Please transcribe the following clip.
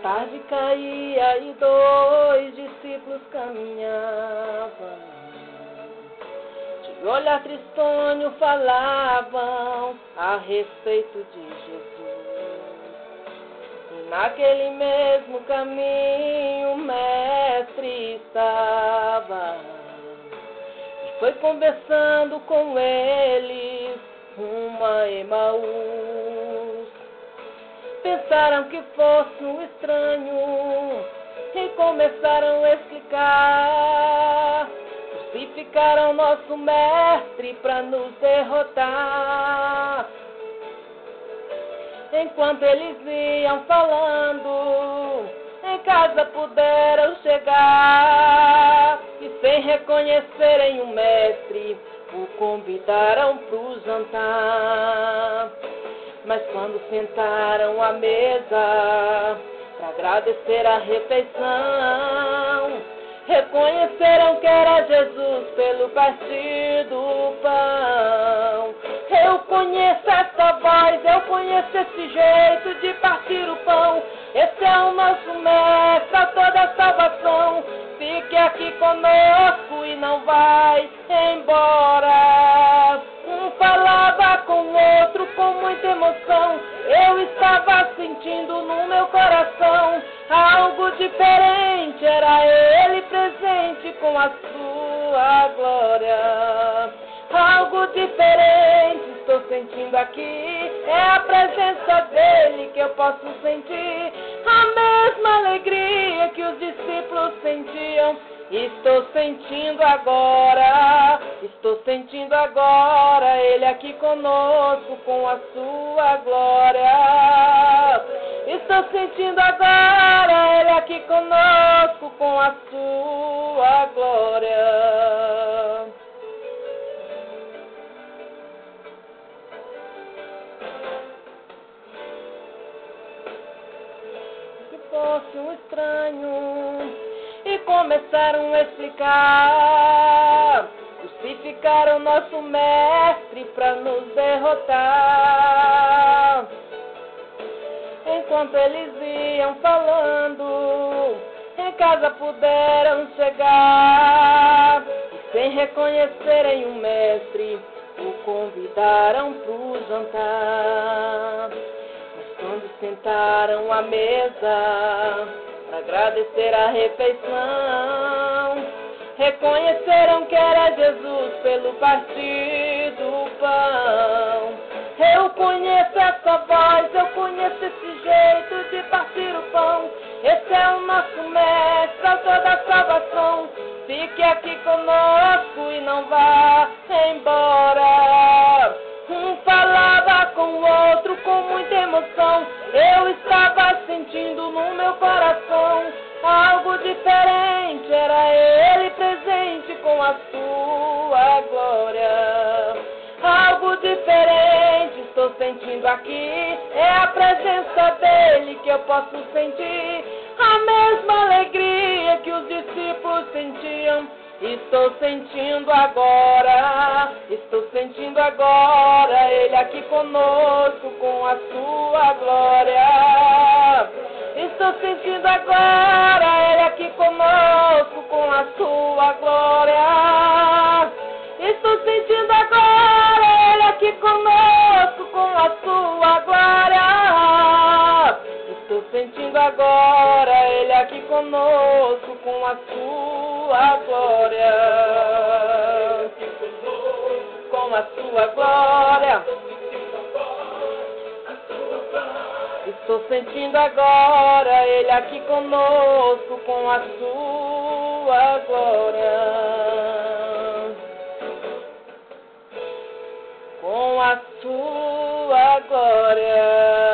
tarde caía e 2 discípulos caminhavam. De olhar tristonho falavam a respeito de Jesus. E naquele mesmo caminho o mestre estava. E foi conversando com eles rumo a Emaús. Pensaram que fosse um estranho e começaram a explicar. Crucificaram nosso mestre para nos derrotar. Enquanto eles iam falando, em casa puderam chegar. E sem reconhecerem o mestre, o convidaram pro jantar. Mas quando sentaram à mesa para agradecer a refeição, reconheceram que era Jesus pelo partir do pão. Eu conheço essa voz, eu conheço esse jeito de partir o pão. Esse é o nosso mestre a toda salvação. Fique aqui conosco e não vai embora. Um falava com o outro com muita emoção. Eu estava sentindo no meu coração algo diferente. Era ele presente com a sua glória. Algo diferente estou sentindo aqui. É a presença dele que eu posso sentir. A mesma alegria que os discípulos sentiam. Estou sentindo agora, ele aqui conosco com a sua glória. Estou sentindo agora, ele aqui conosco com a sua glória. Se fosse um estranho e começaram a explicar. Crucificaram nosso mestre para nos derrotar. Enquanto eles iam falando, em casa puderam chegar. E sem reconhecerem o mestre, o convidaram pro jantar. Mas quando sentaram à mesa para agradecer a refeição, reconheceram que era Jesus pelo partir do pão. Eu conheço essa voz, eu conheço esse jeito de partir o pão. Esse é o nosso mestre a toda salvação. Fique aqui conosco e não vá embora. Um falava com o outro com muita emoção. Eu estava sentindo no meu coração algo diferente. Era ele presente com a sua glória. Algo diferente estou sentindo aqui. É a presença dele que eu posso sentir. A mesma alegria que os discípulos sentiam. Estou sentindo agora, ele aqui conosco com a sua glória. Estou sentindo agora, ele aqui conosco com a sua glória. Estou sentindo agora, ele aqui conosco com a sua glória. Estou sentindo agora, ele aqui conosco com a sua glória. Com a sua glória. Estou sentindo agora, ele aqui conosco com a sua glória. Com a sua glória.